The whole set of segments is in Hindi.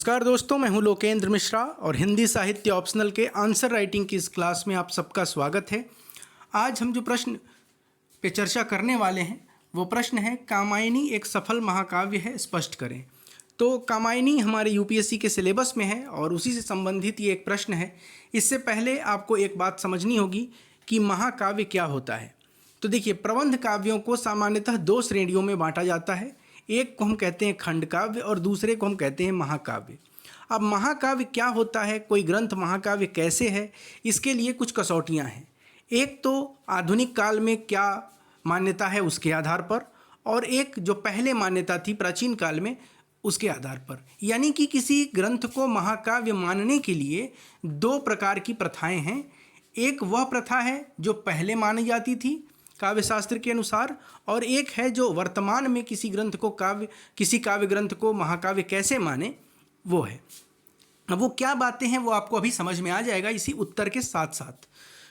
नमस्कार दोस्तों, मैं हूं लोकेंद्र मिश्रा और हिंदी साहित्य ऑप्शनल के आंसर राइटिंग की इस क्लास में आप सबका स्वागत है। आज हम जो प्रश्न पे चर्चा करने वाले हैं वो प्रश्न है, कामायनी एक सफल महाकाव्य है, स्पष्ट करें। तो कामायनी हमारे यूपीएससी के सिलेबस में है और उसी से संबंधित ये एक प्रश्न है। इससे पहले आपको एक बात समझनी होगी कि महाकाव्य क्या होता है। तो देखिए, प्रबंध काव्यों को सामान्यतः दो श्रेणियों में बांटा जाता है। एक को हम कहते हैं खंड काव्य और दूसरे को हम कहते हैं महाकाव्य। अब महाकाव्य क्या होता है, कोई ग्रंथ महाकाव्य कैसे है, इसके लिए कुछ कसौटियां हैं। एक तो आधुनिक काल में क्या मान्यता है उसके आधार पर, और एक जो पहले मान्यता थी प्राचीन काल में उसके आधार पर। यानी कि किसी ग्रंथ को महाकाव्य मानने के लिए दो प्रकार की प्रथाएं हैं। एक वह प्रथा है जो पहले मानी जाती थी काव्य शास्त्र के अनुसार, और एक है जो वर्तमान में किसी काव्य ग्रंथ को महाकाव्य कैसे माने वो है। अब वो क्या बातें हैं वो आपको अभी समझ में आ जाएगा इसी उत्तर के साथ साथ।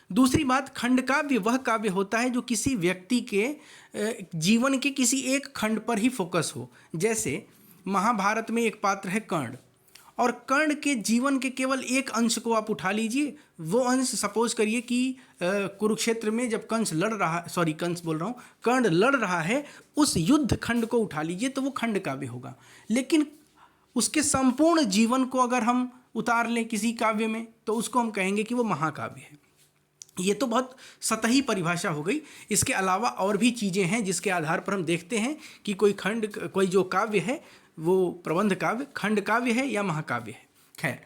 दूसरी बात, खंड काव्य वह काव्य होता है जो किसी व्यक्ति के जीवन के किसी एक खंड पर ही फोकस हो। जैसे महाभारत में एक पात्र है कर्ण, और कर्ण के जीवन के केवल एक अंश को आप उठा लीजिए। वो अंश सपोज करिए कि कुरुक्षेत्र में जब कर्ण लड़ रहा है, उस युद्ध खंड को उठा लीजिए तो वो खंड काव्य होगा। लेकिन उसके संपूर्ण जीवन को अगर हम उतार लें किसी काव्य में तो उसको हम कहेंगे कि वो महाकाव्य है। ये तो बहुत सतही परिभाषा हो गई। इसके अलावा और भी चीज़ें हैं जिसके आधार पर हम देखते हैं कि कोई जो काव्य है वो प्रबंध काव्य, खंड काव्य है या महाकाव्य है। खैर,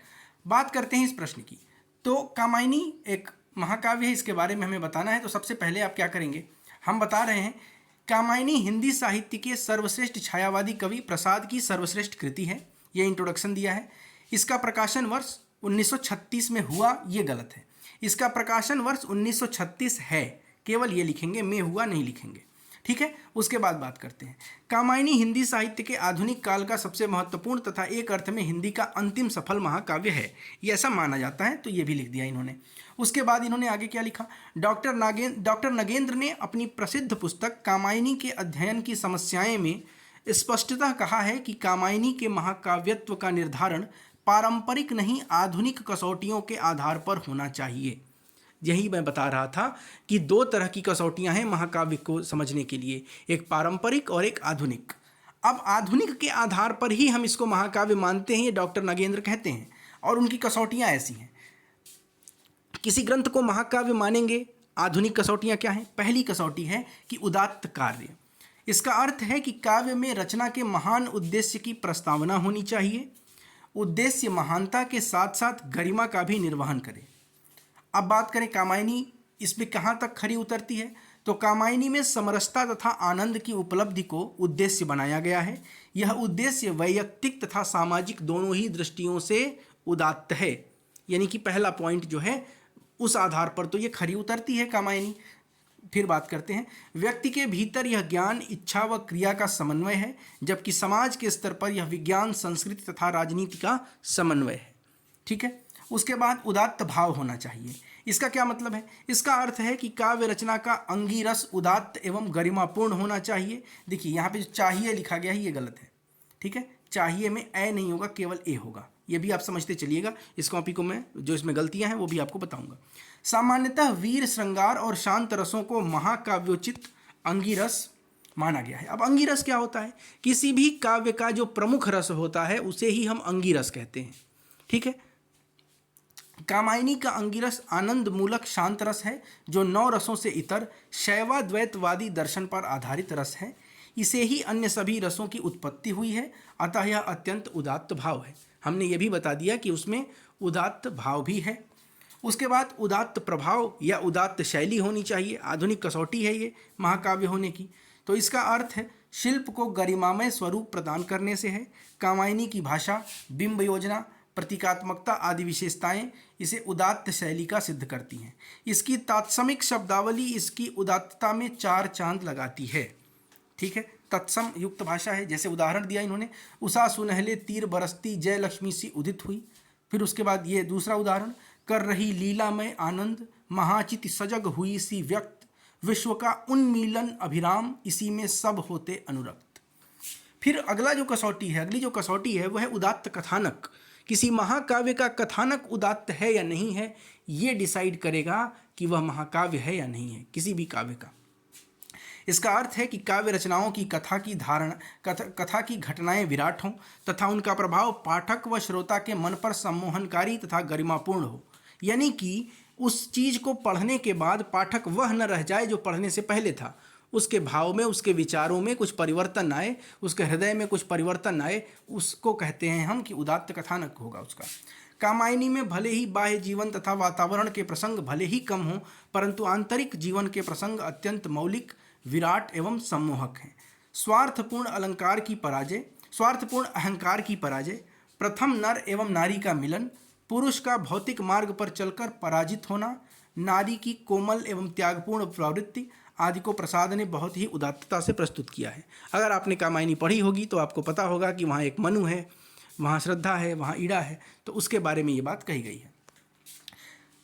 बात करते हैं इस प्रश्न की। तो कामायनी एक महाकाव्य है, इसके बारे में हमें बताना है। तो सबसे पहले आप क्या करेंगे, हम बता रहे हैं कामायनी हिंदी साहित्य के सर्वश्रेष्ठ छायावादी कवि प्रसाद की सर्वश्रेष्ठ कृति है। ये इंट्रोडक्शन दिया है। इसका प्रकाशन वर्ष 1936 में हुआ, ये गलत है। इसका प्रकाशन वर्ष 1936 है, केवल ये लिखेंगे, में हुआ नहीं लिखेंगे, ठीक है। उसके बाद बात करते हैं, कामायनी हिंदी साहित्य के आधुनिक काल का सबसे महत्वपूर्ण तथा एक अर्थ में हिंदी का अंतिम सफल महाकाव्य है, ये ऐसा माना जाता है। तो ये भी लिख दिया इन्होंने। उसके बाद इन्होंने आगे क्या लिखा, डॉक्टर नगेंद्र ने अपनी प्रसिद्ध पुस्तक कामायनी के अध्ययन की समस्याएं में स्पष्टतः कहा है कि कामायनी के महाकाव्यत्व का निर्धारण पारंपरिक नहीं आधुनिक कसौटियों के आधार पर होना चाहिए। यही मैं बता रहा था कि दो तरह की कसौटियां हैं महाकाव्य को समझने के लिए, एक पारंपरिक और एक आधुनिक। अब आधुनिक के आधार पर ही हम इसको महाकाव्य मानते हैं, ये डॉक्टर नगेंद्र कहते हैं, और उनकी कसौटियां ऐसी हैं। किसी ग्रंथ को महाकाव्य मानेंगे, आधुनिक कसौटियां क्या हैं। पहली कसौटी है कि उदात्त कार्य। इसका अर्थ है कि काव्य में रचना के महान उद्देश्य की प्रस्तावना होनी चाहिए। उद्देश्य महानता के साथ साथ गरिमा का भी निर्वहन करे। अब बात करें कामायनी, इसमें कहाँ तक खरी उतरती है, तो कामायनी में समरसता तथा आनंद की उपलब्धि को उद्देश्य बनाया गया है। यह उद्देश्य वैयक्तिक तथा सामाजिक दोनों ही दृष्टियों से उदात्त है। यानी कि पहला पॉइंट जो है उस आधार पर तो ये खरी उतरती है कामायनी। फिर बात करते हैं, व्यक्ति के भीतर यह ज्ञान, इच्छा व क्रिया का समन्वय है, जबकि समाज के स्तर पर यह विज्ञान, संस्कृति तथा राजनीति का समन्वय है, ठीक है। उसके बाद उदात्त भाव होना चाहिए। इसका क्या मतलब है, इसका अर्थ है कि काव्य रचना का अंगीरस उदात्त एवं गरिमापूर्ण होना चाहिए। देखिए यहाँ पे जो चाहिए लिखा गया है ये गलत है, ठीक है। चाहिए में ए नहीं होगा, केवल ए होगा, ये भी आप समझते चलिएगा। इस कॉपी को मैं जो इसमें गलतियां हैं वो भी आपको बताऊंगा। सामान्यतः वीर, श्रृंगार और शांत रसों को महाकाव्योचित अंगीरस माना गया है। अब अंगीरस क्या होता है, किसी भी काव्य का जो प्रमुख रस होता है उसे ही हम अंगीरस कहते हैं, ठीक है। कामायनी का अंगिरस आनंद मूलक शांत रस है, जो 9 रसों से इतर शैवाद्वैतवादी दर्शन पर आधारित रस है। इसे ही अन्य सभी रसों की उत्पत्ति हुई है, अतः यह अत्यंत उदात्त भाव है। हमने ये भी बता दिया कि उसमें उदात्त भाव भी है। उसके बाद उदात्त प्रभाव या उदात्त शैली होनी चाहिए। आधुनिक कसौटी है ये महाकाव्य होने की। तो इसका अर्थ है शिल्प को गरिमामय स्वरूप प्रदान करने से है। कामायनी की भाषा, बिंब योजना, प्रतीकात्मकता आदि विशेषताएं इसे उदात्त शैली का सिद्ध करती हैं। इसकी तात्समिक शब्दावली इसकी उदात्तता में 4 चांद लगाती है, ठीक है। तत्सम युक्त भाषा है, जैसे उदाहरण दिया इन्होंने, उषा सुनहले तीर बरसती जय लक्ष्मी सी उदित हुई। फिर उसके बाद ये दूसरा उदाहरण, कर रही लीला में आनंद महाचित सजग हुई सी व्यक्त, विश्व का उन्मीलन अभिराम इसी में सब होते अनुरक्त। फिर अगला जो कसौटी है, अगली जो कसौटी है वह है उदात्त कथानक। किसी महाकाव्य का कथानक उदात्त है या नहीं है, ये डिसाइड करेगा कि वह महाकाव्य है या नहीं है, किसी भी काव्य का। इसका अर्थ है कि काव्य रचनाओं की कथा की घटनाएं विराट हों तथा उनका प्रभाव पाठक व श्रोता के मन पर सम्मोहनकारी तथा गरिमापूर्ण हो। यानी कि उस चीज़ को पढ़ने के बाद पाठक वह न रह जाए जो पढ़ने से पहले था, उसके भाव में, उसके विचारों में कुछ परिवर्तन आए, उसके हृदय में कुछ परिवर्तन आए, उसको कहते हैं हम कि उदात्त कथानक होगा उसका। कामायनी में भले ही बाह्य जीवन तथा वातावरण के प्रसंग भले ही कम हों, परंतु आंतरिक जीवन के प्रसंग अत्यंत मौलिक, विराट एवं सम्मोहक हैं। स्वार्थपूर्ण अहंकार की पराजय, प्रथम नर एवं नारी का मिलन, पुरुष का भौतिक मार्ग पर चलकर पराजित होना, नारी की कोमल एवं त्यागपूर्ण प्रवृत्ति आदि को प्रसाद ने बहुत ही उदात्तता से प्रस्तुत किया है। अगर आपने कामायनी पढ़ी होगी तो आपको पता होगा कि वहाँ एक मनु है, वहाँ श्रद्धा है, वहाँ ईड़ा है, तो उसके बारे में ये बात कही गई है।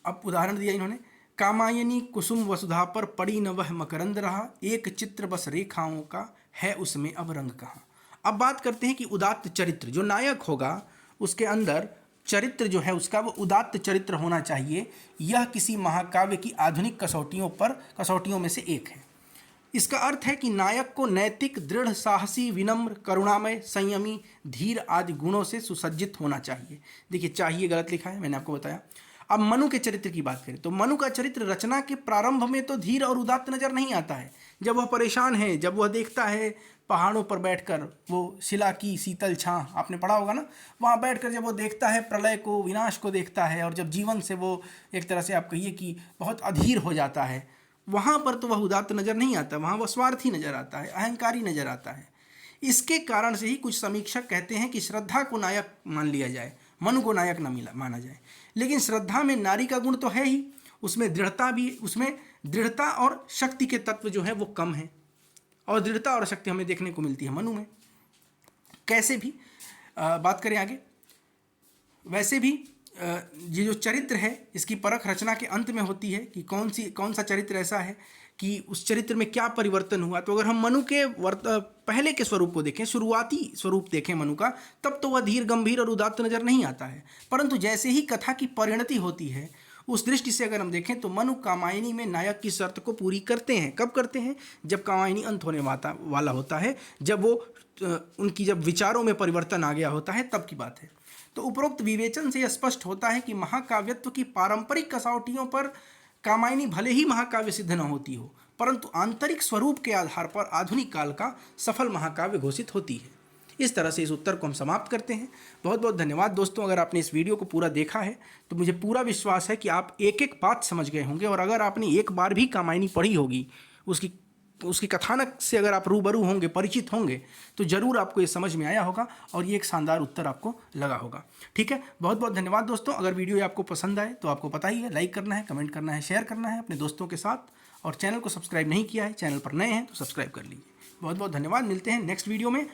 अब उदाहरण दिया इन्होंने, कामायनी कुसुम वसुधा पर पड़ी न वह मकरंद रहा, एक चित्र बस रेखाओं का है उसमें अब रंग कहाँ। अब बात करते हैं कि उदात्त चरित्र, जो नायक होगा उसके अंदर चरित्र जो है उसका वो उदात्त चरित्र होना चाहिए। यह किसी महाकाव्य की आधुनिक कसौटियों में से एक है। इसका अर्थ है कि नायक को नैतिक, दृढ़, साहसी, विनम्र, करुणामय, संयमी, धीर आदि गुणों से सुसज्जित होना चाहिए। देखिए, चाहिए गलत लिखा है, मैंने आपको बताया। अब मनु के चरित्र की बात करें तो मनु का चरित्र रचना के प्रारंभ में तो धीर और उदात्त नजर नहीं आता है। जब वह परेशान है, जब वह देखता है पहाड़ों पर बैठकर वो शिला की शीतल छां, आपने पढ़ा होगा ना, वहाँ बैठकर जब वो देखता है प्रलय को, विनाश को देखता है, और जब जीवन से वो एक तरह से आप कहिए कि बहुत अधीर हो जाता है, वहाँ पर तो वह उदात्त नज़र नहीं आता, वहाँ वह स्वार्थी नज़र आता है, अहंकारी नज़र आता है। इसके कारण से ही कुछ समीक्षक कहते हैं कि श्रद्धा को नायक मान लिया जाए, मनु को नायक न माना जाए। लेकिन श्रद्धा में नारी का गुण तो है ही, उसमें दृढ़ता और शक्ति के तत्व जो है वो कम है, और दृढ़ता और शक्ति हमें देखने को मिलती है मनु में। कैसे भी बात करें आगे, वैसे भी ये जो चरित्र है इसकी परख रचना के अंत में होती है कि कौन सा चरित्र ऐसा है कि उस चरित्र में क्या परिवर्तन हुआ। तो अगर हम मनु के पहले के स्वरूप को देखें, शुरुआती स्वरूप देखें मनु का, तब तो वह धीर, गंभीर और उदात्त नजर नहीं आता है। परंतु जैसे ही कथा की परिणति होती है, उस दृष्टि से अगर हम देखें तो मनु कामायनी में नायक की शर्त को पूरी करते हैं। कब करते हैं? जब कामायनी अंत होने वाला होता है, जब उनकी जब विचारों में परिवर्तन आ गया होता है, तब की बात है। तो उपरोक्त विवेचन से यह स्पष्ट होता है कि महाकाव्यत्व की पारंपरिक कसौटियों पर कामायनी भले ही महाकाव्य सिद्ध न होती हो, परंतु आंतरिक स्वरूप के आधार पर आधुनिक काल का सफल महाकाव्य घोषित होती है। इस तरह से इस उत्तर को हम समाप्त करते हैं। बहुत बहुत धन्यवाद दोस्तों। अगर आपने इस वीडियो को पूरा देखा है तो मुझे पूरा विश्वास है कि आप एक एक बात समझ गए होंगे, और अगर आपने एक बार भी कामायनी पढ़ी होगी, उसकी कथानक से अगर आप रूबरू होंगे, परिचित होंगे, तो ज़रूर आपको ये समझ में आया होगा और ये एक शानदार उत्तर आपको लगा होगा। ठीक है, बहुत बहुत धन्यवाद दोस्तों। अगर वीडियो आपको पसंद आए तो आपको पता ही है, लाइक करना है, कमेंट करना है, शेयर करना है अपने दोस्तों के साथ, और चैनल को सब्सक्राइब नहीं किया है, चैनल पर नए हैं तो सब्सक्राइब कर लीजिए। बहुत बहुत धन्यवाद। मिलते हैं नेक्स्ट वीडियो में